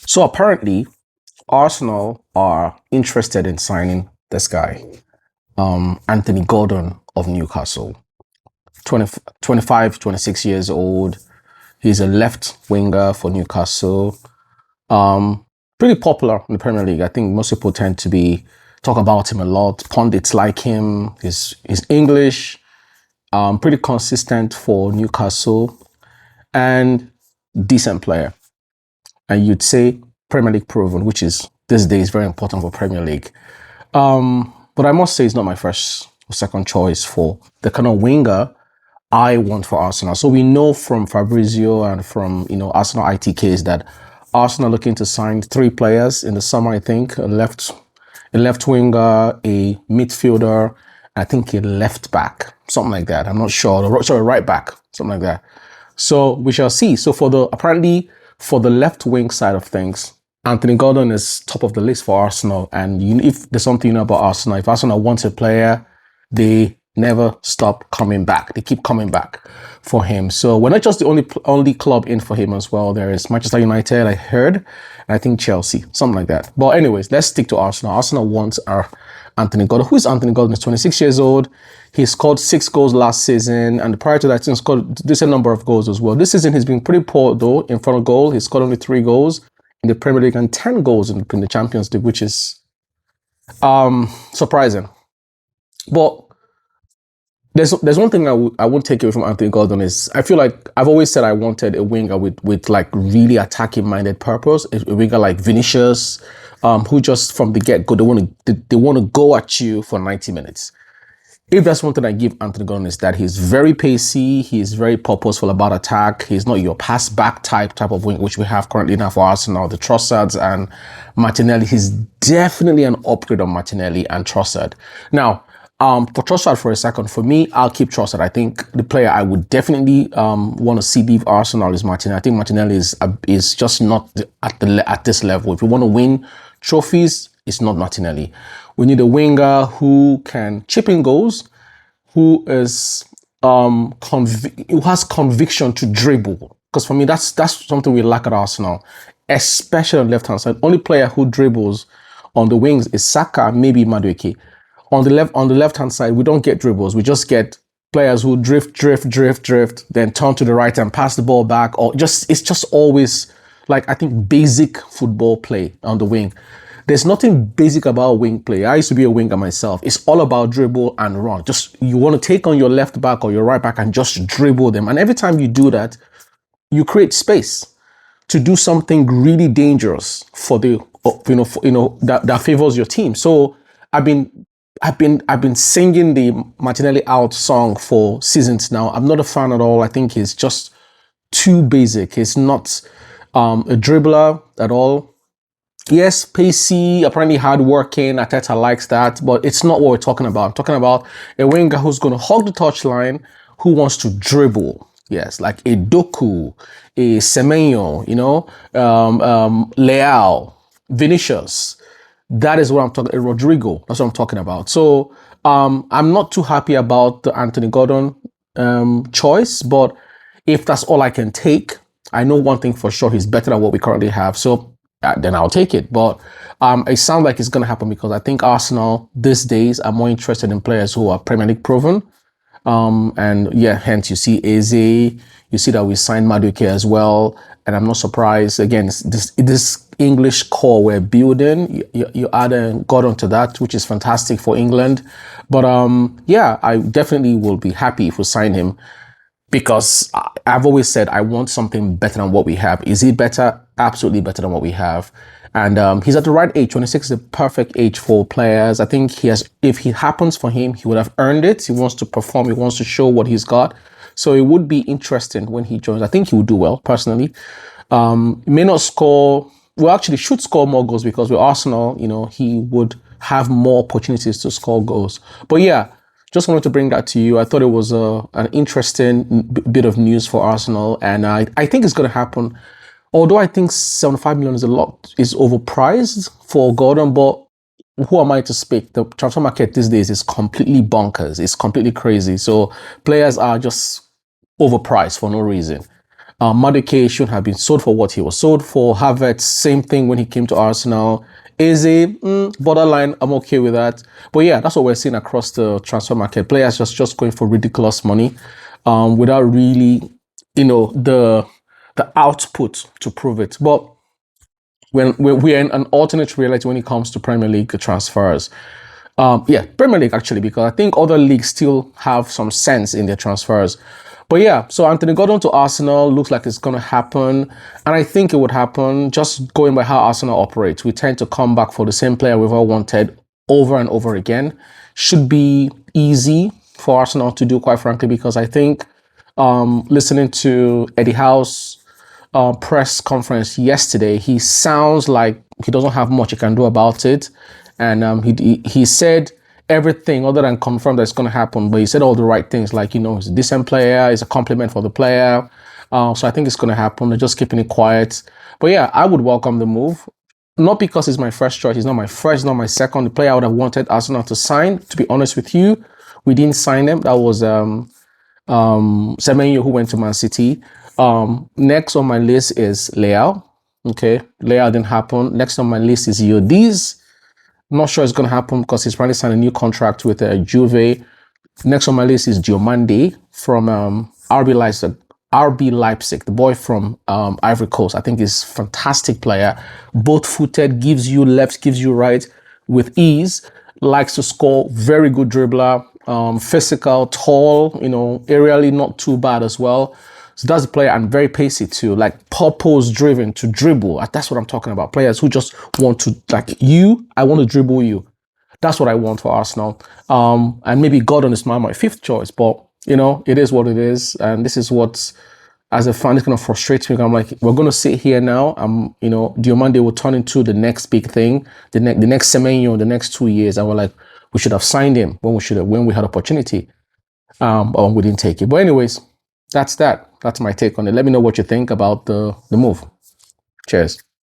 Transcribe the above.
So apparently, Arsenal are interested in signing this guy, Anthony Gordon of Newcastle. 20, 25, 26 years old. He's a left winger for Newcastle. Um, Pretty popular in the Premier League. I think most people tend to be talk about him a lot. Pundits like him. He's English. Pretty consistent for Newcastle and decent player. And you'd say Premier League proven, which is these days very important for Premier League. But I must say it's not my first or second choice for the kind of winger I want for Arsenal. So we know from Fabrizio and from Arsenal ITKs that Arsenal are looking to sign three players in the summer. I think a left winger, a midfielder, I think a left back, something like that. I'm not sure. Sorry, right back, something like that. So we shall see. So apparently for the left wing side of things, Anthony Gordon is top of the list for Arsenal. And if there's something about Arsenal, if Arsenal wants a player, they never stop coming back. They keep coming back for him. So we're not just the only club in for him as well. There is Manchester United, I heard, and I think Chelsea, something like that. But anyways, let's stick to Arsenal. Arsenal wants our Anthony Gordon. Who is Anthony Gordon? He's 26 years old. He scored 6 goals last season, and prior to that, he scored a decent number of goals as well. This season, he's been pretty poor though in front of goal. He scored only 3 goals in the Premier League and 10 goals in the Champions League, which is surprising. But there's one thing I won't take away from Anthony Gordon is I feel like I've always said I wanted a winger with like really attacking minded purpose, a winger like Vinicius, who just from the get go they want to go at you for 90 minutes. If that's one thing I give Anthony Gordon is that he's very pacey, he's very purposeful about attack. He's not your pass back type of wing, which we have currently now for Arsenal, the Trossards and Martinelli. He's definitely an upgrade on Martinelli and Trossard. Now, for Trossard for a second, for me, I'll keep Trossard. I think the player I would definitely want to see leave Arsenal is Martinelli. I think Martinelli is just not at this level. If you want to win trophies, it's not Martinelli. We need a winger who can chip in goals, who is who has conviction to dribble. Because for me, that's something we lack at Arsenal, especially on the left hand side. Only player who dribbles on the wings is Saka, maybe Madueke. On the left hand side, we don't get dribbles. We just get players who drift, then turn to the right and pass the ball back, or it's just always like I think basic football play on the wing. There's nothing basic about wing play. I used to be a winger myself. It's all about dribble and run. Just you want to take on your left back or your right back and just dribble them. And every time you do that, you create space to do something really dangerous for the that favors your team. So I've been singing the Martinelli out song for seasons now. I'm not a fan at all. I think he's just too basic. He's not a dribbler at all. Yes, pacey, apparently hardworking. Ateta likes that, but it's not what we're talking about. I'm talking about a winger who's going to hug the touchline, who wants to dribble. Yes, like a Doku, a Semenyo, Leao, Vinicius. That is what I'm talking. Rodrigo. That's what I'm talking about. So I'm not too happy about the Anthony Gordon choice, but if that's all I can take, I know one thing for sure: he's better than what we currently have. So then I'll take it. But it sounds like it's going to happen because I think Arsenal these days are more interested in players who are Premier League proven. And yeah, hence you see Eze, you see that we signed Madueke as well. And I'm not surprised. Again, this English core we're building, you add Gordon to that, which is fantastic for England. But yeah, I definitely will be happy if we sign him because I've always said I want something better than what we have. Is he better? Absolutely better than what we have. And he's at the right age. 26 is the perfect age for players. I think if it happens for him, he would have earned it. He wants to perform. He wants to show what he's got. So it would be interesting when he joins. I think he would do well, personally. He may not score, well, actually should score more goals because with Arsenal, he would have more opportunities to score goals. But yeah, just wanted to bring that to you. I thought it was an interesting bit of news for Arsenal. And I think it's going to happen. Although I think 75 million is overpriced for Gordon, but who am I to speak? The transfer market these days is completely bonkers. It's completely crazy. So players are just overpriced for no reason. Madueke should have been sold for what he was sold for. Havertz, same thing when he came to Arsenal. Eze, borderline, I'm okay with that. But yeah, that's what we're seeing across the transfer market. Players just going for ridiculous money, without really, the output to prove it. But when we're in an alternate reality when it comes to Premier League transfers. Yeah, Premier League actually, because I think other leagues still have some sense in their transfers. But yeah, so Anthony Gordon to Arsenal looks like it's going to happen. And I think it would happen just going by how Arsenal operates. We tend to come back for the same player we've all wanted over and over again. Should be easy for Arsenal to do, quite frankly, because I think listening to Eddie Howe's press conference yesterday, he sounds like he doesn't have much he can do about it. And he said everything other than confirm that it's going to happen, but he said all the right things, like, he's a decent player, he's a compliment for the player. So I think it's going to happen. They're just keeping it quiet. But yeah, I would welcome the move. Not because he's my first choice. He's not my first, not my second. The player I would have wanted Arsenal to sign, to be honest with you. We didn't sign him. That was Semenyo, who went to Man City. Next on my list is Leao. Okay, Leao didn't happen. Next on my list is Yildiz. Not sure it's going to happen because he's probably signed a new contract with Juve. Next on my list is Diomande from RB Leipzig, the boy from Ivory Coast. I think he's a fantastic player. Both-footed, gives you left, gives you right with ease. Likes to score, very good dribbler. Physical, tall, aerially not too bad as well. So that's a player, and very pacey too, like purpose-driven to dribble. That's what I'm talking about. Players who just want to, like, I want to dribble you. That's what I want for Arsenal. And maybe Gordon is my fifth choice, but it is what it is. And this is what, as a fan, it's going to frustrate me. I'm like, we're going to sit here now. Diomande will turn into the next big thing, the next Semenyo in the next 2 years. And we're like, we should have signed him when we had opportunity. Or we didn't take it. But anyways, that's that. That's my take on it. Let me know what you think about the move. Cheers.